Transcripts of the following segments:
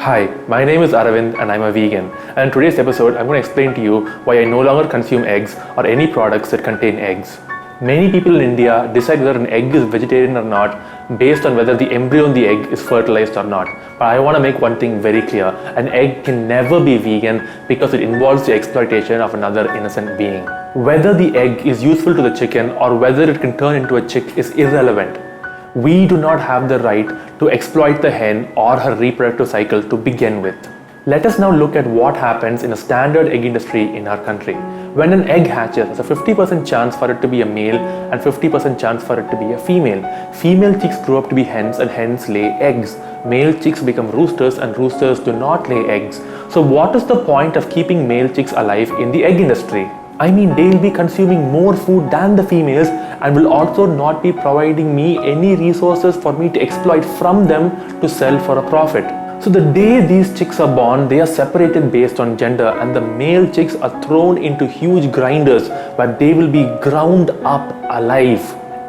Hi, my name is Arvind and I'm a vegan. And in today's episode, I'm going to explain to you why I no longer consume eggs or any products that contain eggs. Many people in India decide whether an egg is vegetarian or not based on whether the embryo in the egg is fertilized or not. But I want to make one thing very clear. An egg can never be vegan because it involves the exploitation of another innocent being. Whether the egg is useful to the chicken or whether it can turn into a chick is irrelevant. We do not have the right to exploit the hen or her reproductive cycle to begin with. Let us now look at what happens in a standard egg industry in our country. When an egg hatches, there's a 50% chance for it to be a male and 50% chance for it to be a female. Female chicks grow up to be hens and hens lay eggs. Male chicks become roosters and roosters do not lay eggs. So what is the point of keeping male chicks alive in the egg industry? I mean, they'll be consuming more food than the females and will also not be providing me any resources for me to exploit from them to sell for a profit. So the day these chicks are born, they are separated based on gender and the male chicks are thrown into huge grinders where they will be ground up alive.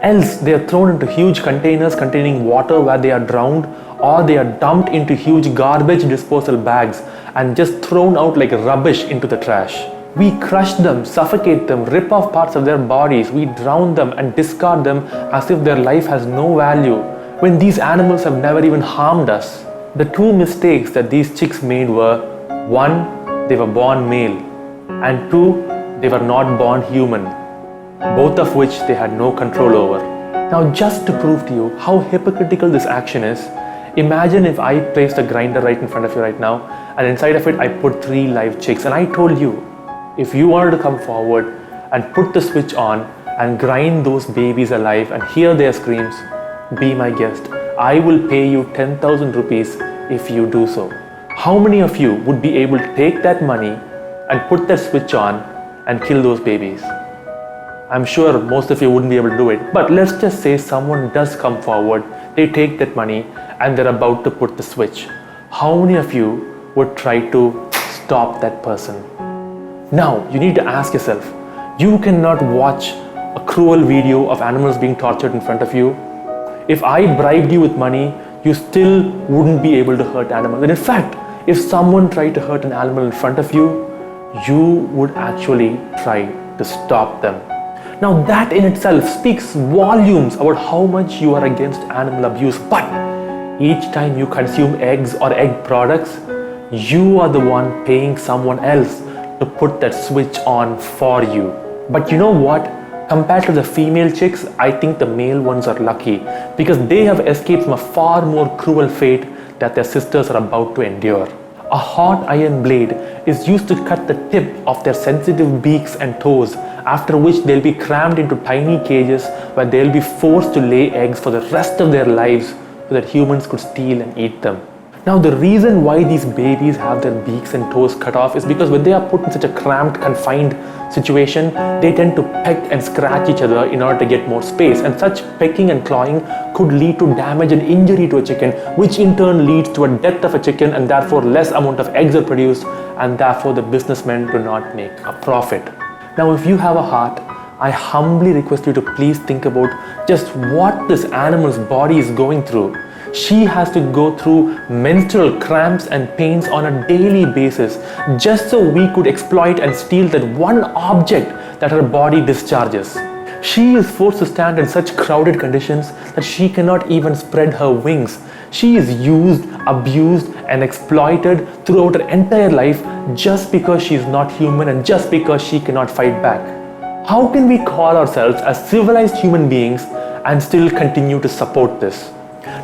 Else they are thrown into huge containers containing water where they are drowned, or they are dumped into huge garbage disposal bags and just thrown out like rubbish into the trash. We crush them, suffocate them, rip off parts of their bodies, we drown them and discard them as if their life has no value, when these animals have never even harmed us. The two mistakes that these chicks made were: 1, they were born male, and 2, they were not born human, both of which they had no control over. Now, just to prove to you how hypocritical this action is, imagine if I placed a grinder right in front of you right now, and inside of it I put 3 live chicks, and I told you, if you wanted to come forward and put the switch on and grind those babies alive and hear their screams, be my guest. I will pay you 10,000 rupees if you do so. How many of you would be able to take that money and put that switch on and kill those babies? I'm sure most of you wouldn't be able to do it, but let's just say someone does come forward, they take that money and they're about to put the switch. How many of you would try to stop that person? Now, you need to ask yourself, you cannot watch a cruel video of animals being tortured in front of you. If I bribed you with money, you still wouldn't be able to hurt animals. And in fact, if someone tried to hurt an animal in front of you, you would actually try to stop them. Now, that in itself speaks volumes about how much you are against animal abuse. But each time you consume eggs or egg products, you are the one paying someone else to put that switch on for you. But you know what? Compared to the female chicks, I think the male ones are lucky because they have escaped from a far more cruel fate that their sisters are about to endure. A hot iron blade is used to cut the tip of their sensitive beaks and toes, after which they'll be crammed into tiny cages where they'll be forced to lay eggs for the rest of their lives so that humans could steal and eat them. Now, the reason why these babies have their beaks and toes cut off is because when they are put in such a cramped, confined situation, they tend to peck and scratch each other in order to get more space. And such pecking and clawing could lead to damage and injury to a chicken, which in turn leads to a death of a chicken, and therefore less amount of eggs are produced, and therefore the businessmen do not make a profit. Now, if you have a heart, I humbly request you to please think about just what this animal's body is going through. She has to go through menstrual cramps and pains on a daily basis just so we could exploit and steal that one object that her body discharges. She is forced to stand in such crowded conditions that she cannot even spread her wings. She is used, abused, and exploited throughout her entire life just because she is not human and just because she cannot fight back. How can we call ourselves as civilized human beings and still continue to support this?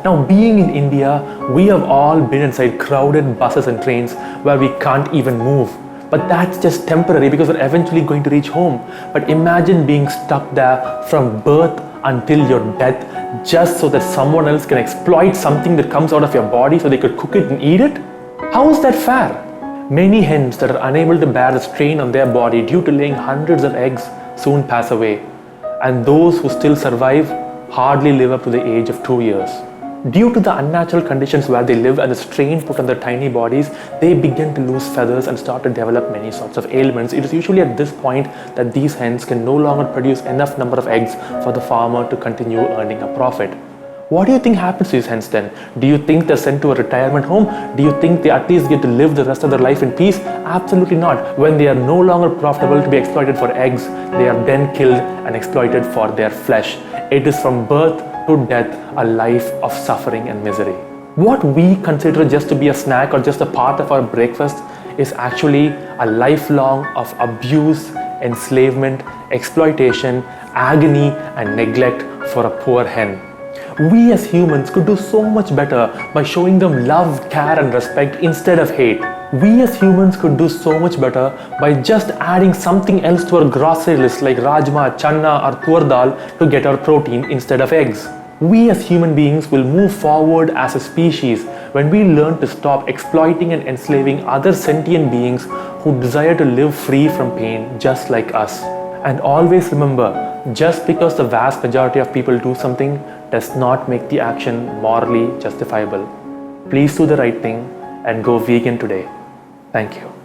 Now, being in India, we have all been inside crowded buses and trains where we can't even move. But that's just temporary because we're eventually going to reach home. But imagine being stuck there from birth until your death just so that someone else can exploit something that comes out of your body so they could cook it and eat it? How is that fair? Many hens that are unable to bear the strain on their body due to laying hundreds of eggs soon pass away. And those who still survive hardly live up to the age of 2 years. Due to the unnatural conditions where they live and the strain put on their tiny bodies, they begin to lose feathers and start to develop many sorts of ailments. It is usually at this point that these hens can no longer produce enough number of eggs for the farmer to continue earning a profit. What do you think happens to these hens then? Do you think they're sent to a retirement home? Do you think they at least get to live the rest of their life in peace? Absolutely not. When they are no longer profitable to be exploited for eggs, they are then killed and exploited for their flesh. It is from birth to death a life of suffering and misery. What we consider just to be a snack or just a part of our breakfast is actually a lifelong of abuse, enslavement, exploitation, agony, and neglect for a poor hen. We as humans could do so much better by showing them love, care, and respect instead of hate. We as humans could do so much better by just adding something else to our grocery list like rajma, channa, or tur dal to get our protein instead of eggs. We as human beings will move forward as a species when we learn to stop exploiting and enslaving other sentient beings who desire to live free from pain just like us. And always remember, just because the vast majority of people do something does not make the action morally justifiable. Please do the right thing and go vegan today. Thank you.